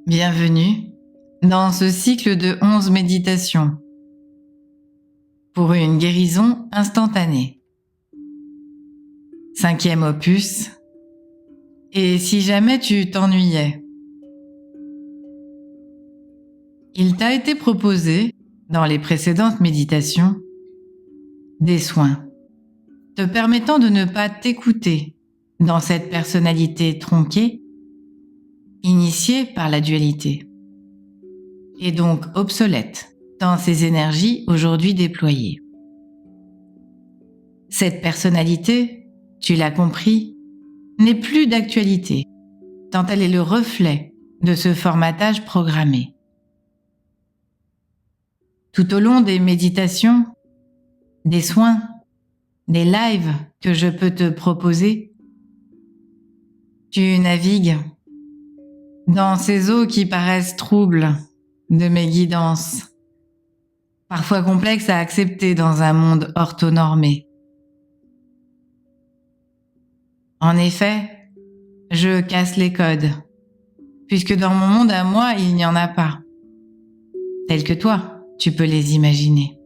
Bienvenue dans ce cycle de 11 méditations pour une guérison instantanée. 5e opus. Et si jamais tu t'ennuyais, il t'a été proposé, dans les précédentes méditations, des soins te permettant de ne pas t'écouter dans cette personnalité tronquée, initiée par la dualité, et donc obsolète dans ses énergies aujourd'hui déployées. Cette personnalité, tu l'as compris, n'est plus d'actualité, tant elle est le reflet de ce formatage programmé. Tout au long des méditations, des soins, des lives que je peux te proposer, tu navigues dans ces eaux qui paraissent troubles de mes guidances, parfois complexes à accepter dans un monde orthonormé. En effet, je casse les codes, puisque dans mon monde à moi, il n'y en a pas, tels que toi, tu peux les imaginer.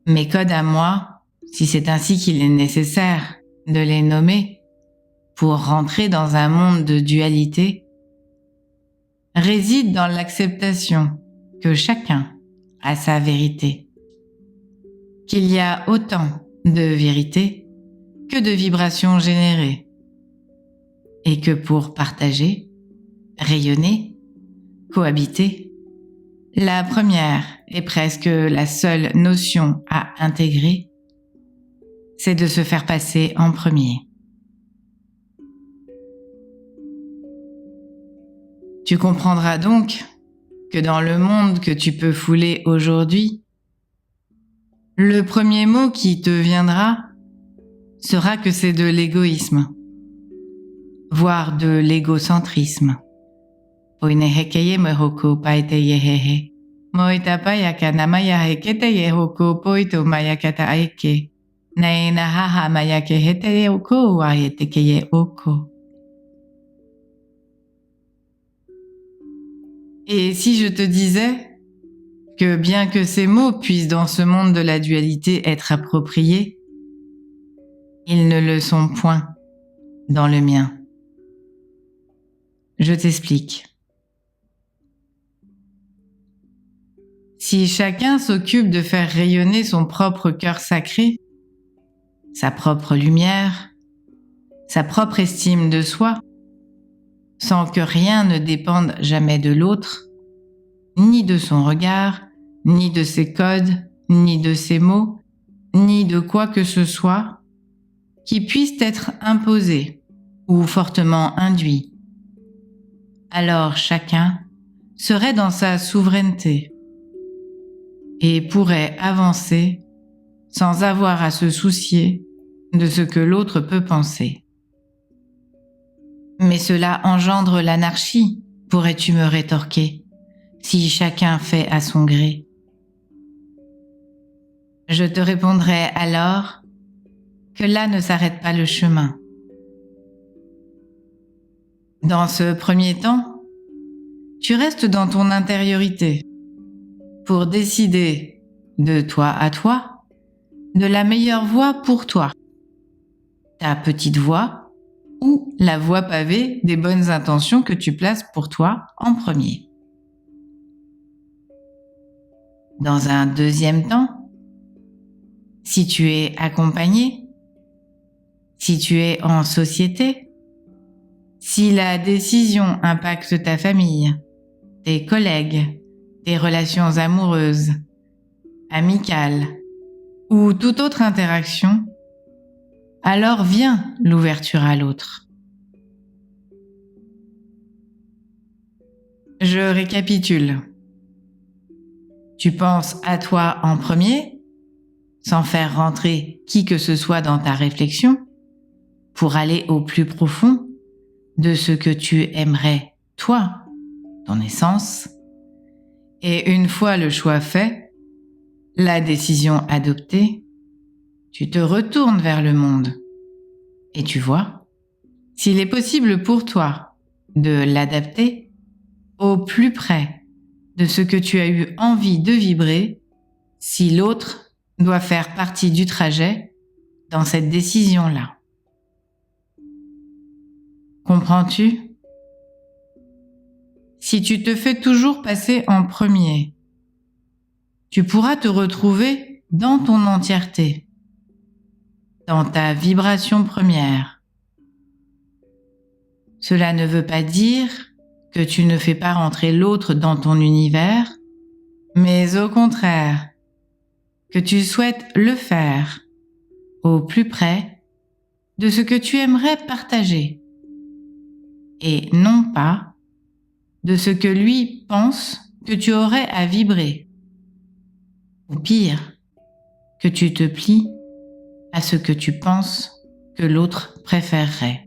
Mes codes à moi, si c'est ainsi qu'il est nécessaire de les nommer pour rentrer dans un monde de dualité, résident dans l'acceptation que chacun a sa vérité, qu'il y a autant de vérité que de vibrations générées, et que pour partager, rayonner, cohabiter, la première et presque la seule notion à intégrer, c'est de se faire passer en premier. Tu comprendras donc que dans le monde que tu peux fouler aujourd'hui, le premier mot qui te viendra sera que c'est de l'égoïsme, voire de l'égocentrisme. Oinehekeye mohoko paeteyehehe. Moitapayaka namayahekete yehoko poito mayakata aike. Naenahaha mayakehete yoko wayetekeye oko. Et si je te disais que bien que ces mots puissent dans ce monde de la dualité être appropriés, ils ne le sont point dans le mien. Je t'explique. Si chacun s'occupe de faire rayonner son propre cœur sacré, sa propre lumière, sa propre estime de soi, sans que rien ne dépende jamais de l'autre, ni de son regard, ni de ses codes, ni de ses mots, ni de quoi que ce soit, qui puisse être imposé ou fortement induit, alors chacun serait dans sa souveraineté et pourrait avancer sans avoir à se soucier de ce que l'autre peut penser. Mais cela engendre l'anarchie, pourrais-tu me rétorquer, si chacun fait à son gré. Je te répondrai alors que là ne s'arrête pas le chemin. Dans ce premier temps, tu restes dans ton intériorité pour décider de toi à toi de la meilleure voie pour toi, ta petite voie ou la voie pavée des bonnes intentions que tu places pour toi en premier. Dans un deuxième temps, si tu es accompagné, si tu es en société, si la décision impacte ta famille, tes collègues, tes relations amoureuses, amicales ou toute autre interaction, alors vient l'ouverture à l'autre. Je récapitule. Tu penses à toi en premier, sans faire rentrer qui que ce soit dans ta réflexion, pour aller au plus profond de ce que tu aimerais, toi, ton essence. Et une fois le choix fait, la décision adoptée, tu te retournes vers le monde et tu vois s'il est possible pour toi de l'adapter au plus près de ce que tu as eu envie de vibrer si l'autre doit faire partie du trajet dans cette décision-là. Comprends-tu? Si tu te fais toujours passer en premier, tu pourras te retrouver dans ton entièreté, dans ta vibration première. Cela ne veut pas dire que tu ne fais pas rentrer l'autre dans ton univers, mais au contraire, que tu souhaites le faire au plus près de ce que tu aimerais partager, et non pas de ce que lui pense que tu aurais à vibrer, ou pire, que tu te plies à ce que tu penses que l'autre préférerait.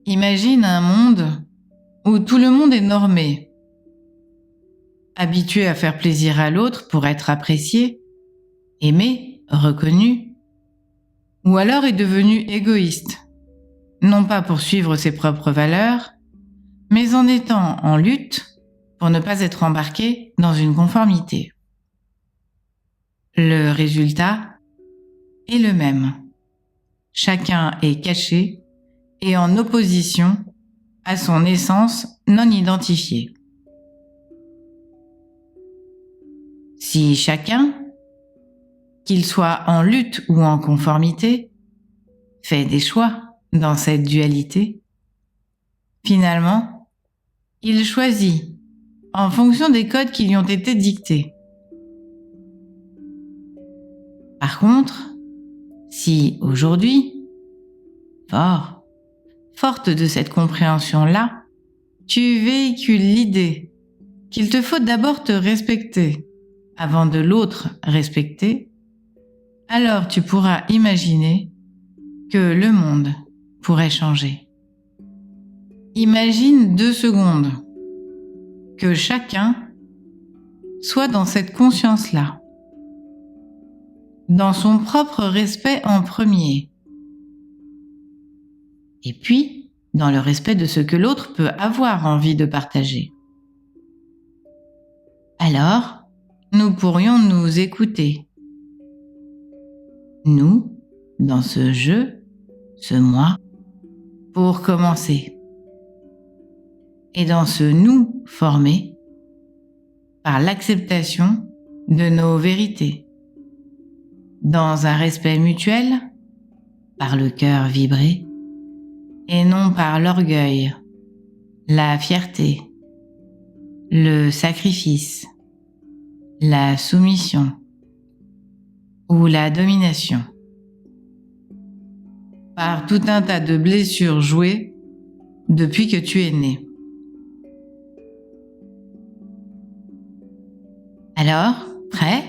Imagine un monde où tout le monde est normé, habitué à faire plaisir à l'autre pour être apprécié, aimé, reconnu, ou alors est devenu égoïste, non pas pour suivre ses propres valeurs, mais en étant en lutte pour ne pas être embarqué dans une conformité. Le résultat est le même. Chacun est caché et en opposition à son essence non identifiée. Si chacun, qu'il soit en lutte ou en conformité, fait des choix dans cette dualité, finalement, il choisit en fonction des codes qui lui ont été dictés. Par contre, si aujourd'hui, forte de cette compréhension-là, tu véhicules l'idée qu'il te faut d'abord te respecter avant de l'autre respecter, alors tu pourras imaginer que le monde pourrait changer. Imagine 2 secondes que chacun soit dans cette conscience-là, dans son propre respect en premier, et puis dans le respect de ce que l'autre peut avoir envie de partager. Alors, nous pourrions nous écouter. Nous, dans ce jeu, ce moi, pour commencer. Et dans ce nous formé par l'acceptation de nos vérités, dans un respect mutuel, par le cœur vibré, et non par l'orgueil, la fierté, le sacrifice, la soumission ou la domination, par tout un tas de blessures jouées depuis que tu es né. Alors, prête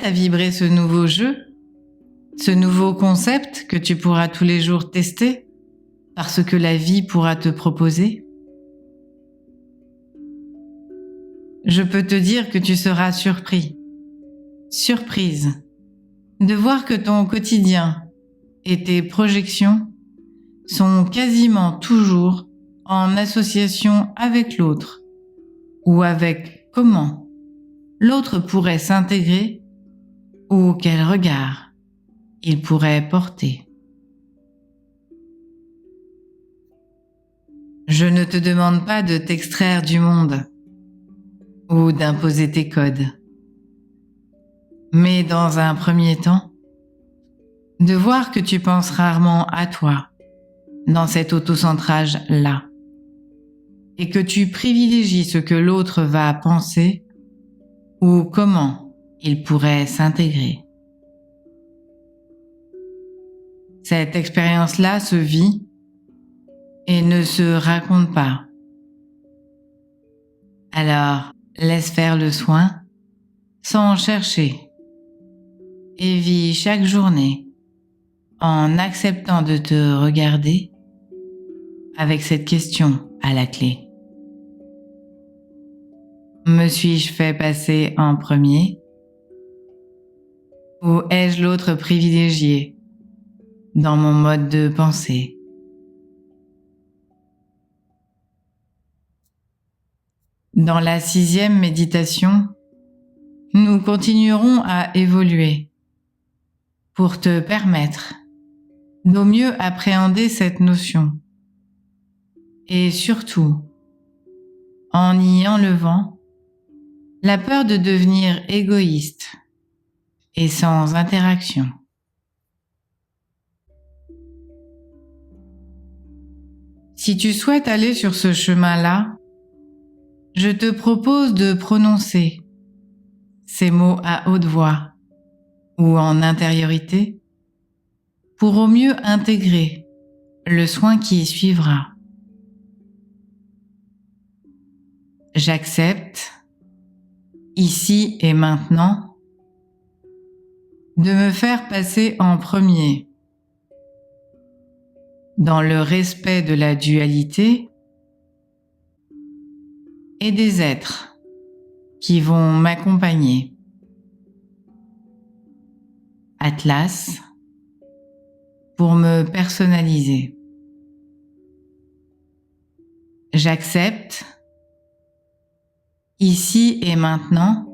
à vibrer ce nouveau jeu, ce nouveau concept que tu pourras tous les jours tester parce que la vie pourra te proposer? Je peux te dire que tu seras surprise de voir que ton quotidien et tes projections sont quasiment toujours en association avec l'autre ou avec comment l'autre pourrait s'intégrer ou quel regard il pourrait porter. Je ne te demande pas de t'extraire du monde ou d'imposer tes codes, mais dans un premier temps, de voir que tu penses rarement à toi dans cet autocentrage-là et que tu privilégies ce que l'autre va penser ou comment il pourrait s'intégrer. Cette expérience-là se vit et ne se raconte pas. Alors, laisse faire le soin sans chercher et vis chaque journée en acceptant de te regarder avec cette question à la clé. Me suis-je fait passer en premier? Ou ai-je l'autre privilégié dans mon mode de pensée. Dans la 6e méditation, nous continuerons à évoluer pour te permettre d'au mieux appréhender cette notion et surtout en y enlevant la peur de devenir égoïste et sans interaction. Si tu souhaites aller sur ce chemin-là, je te propose de prononcer ces mots à haute voix ou en intériorité pour au mieux intégrer le soin qui suivra. J'accepte, ici et maintenant, de me faire passer en premier, dans le respect de la dualité et des êtres qui vont m'accompagner. Atlas, pour me personnaliser. J'accepte, ici et maintenant,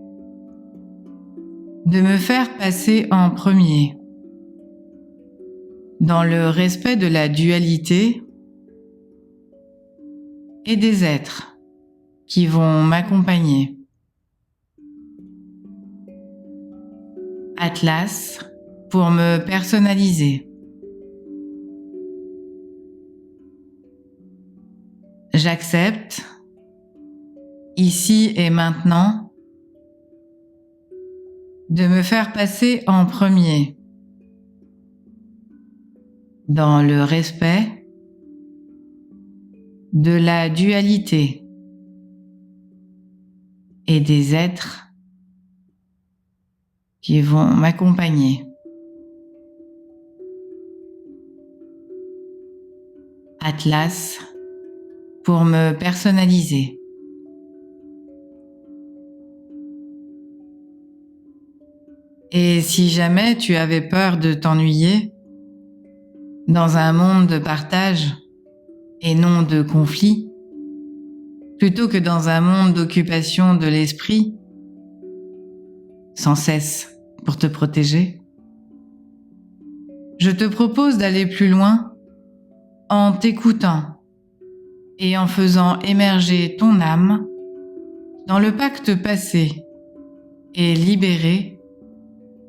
de me faire passer en premier, dans le respect de la dualité et des êtres qui vont m'accompagner. Atlas, pour me personnaliser. J'accepte, ici et maintenant, de me faire passer en premier, dans le respect de la dualité et des êtres qui vont m'accompagner. Atlas, pour me personnaliser. Et si jamais tu avais peur de t'ennuyer dans un monde de partage et non de conflit, plutôt que dans un monde d'occupation de l'esprit, sans cesse pour te protéger, je te propose d'aller plus loin en t'écoutant et en faisant émerger ton âme dans le pacte passé et libéré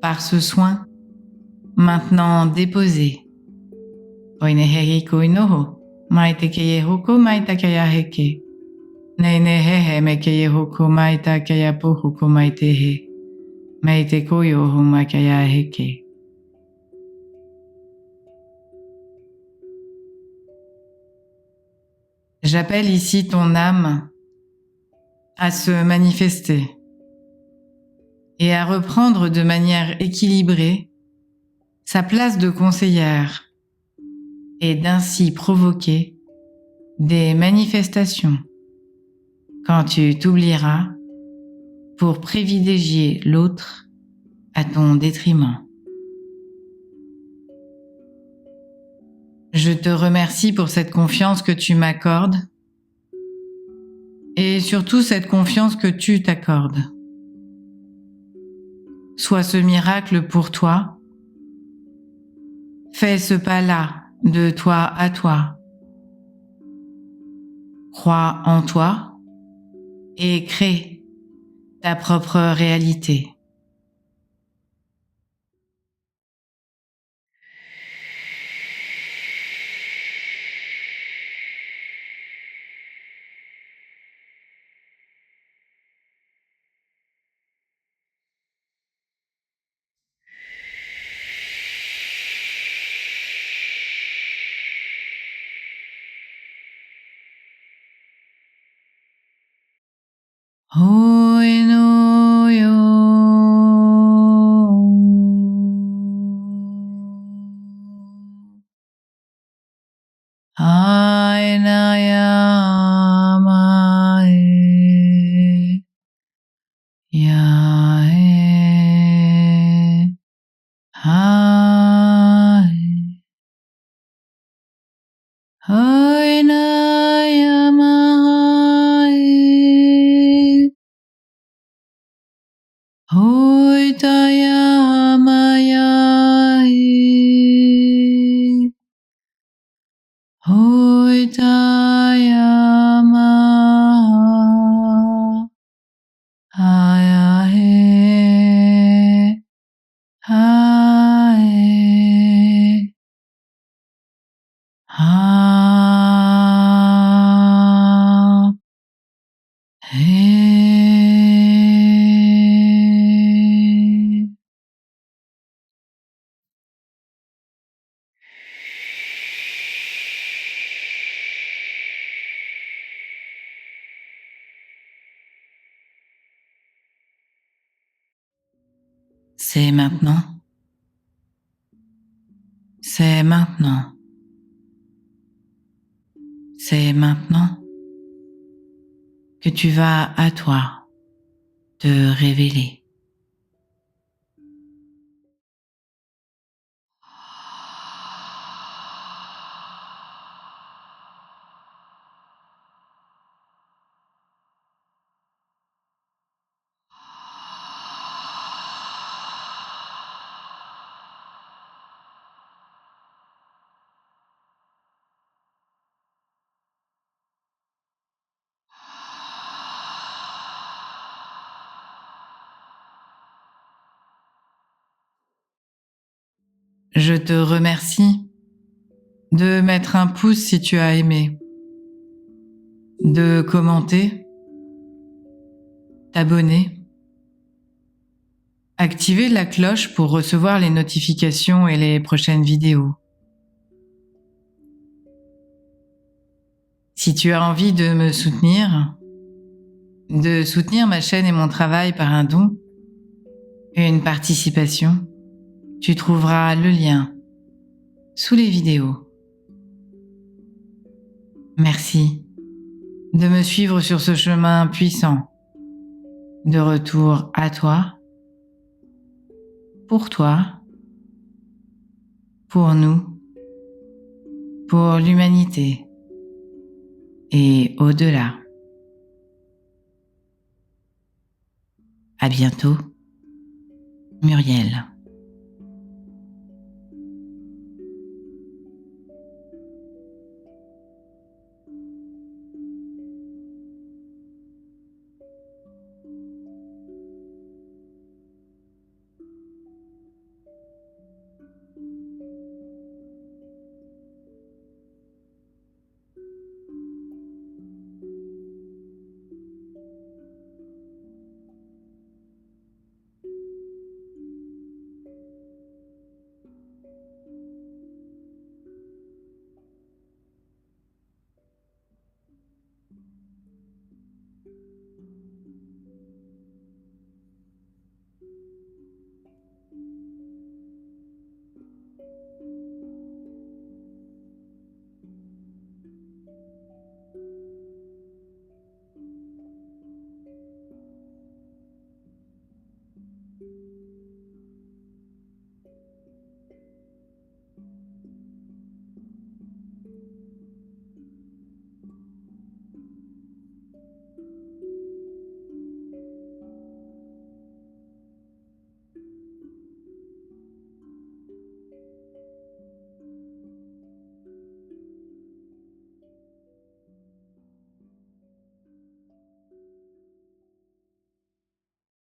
par ce soin maintenant déposé. Oinehehi koinoho, maite keyehoko maita kayaheke. Neinehehe me keyehoko maita kayapohoko maitehe. Maite koyoho makayaheke. J'appelle ici ton âme à se manifester et à reprendre de manière équilibrée sa place de conseillère et d'ainsi provoquer des manifestations quand tu t'oublieras pour privilégier l'autre à ton détriment. Je te remercie pour cette confiance que tu m'accordes et surtout cette confiance que tu t'accordes. Sois ce miracle pour toi. Fais ce pas-là de toi à toi. Crois en toi et crée ta propre réalité. Hoi no yo. Ai na ya ma e. Ya e. Ha e. C'est maintenant. C'est maintenant. C'est maintenant que tu vas à toi te révéler. Je te remercie de mettre un pouce si tu as aimé, de commenter, t'abonner, activer la cloche pour recevoir les notifications et les prochaines vidéos. Si tu as envie de me soutenir, de soutenir ma chaîne et mon travail par un don, une participation, tu trouveras le lien sous les vidéos. Merci de me suivre sur ce chemin puissant de retour à toi, pour nous, pour l'humanité et au-delà. À bientôt, Muriel.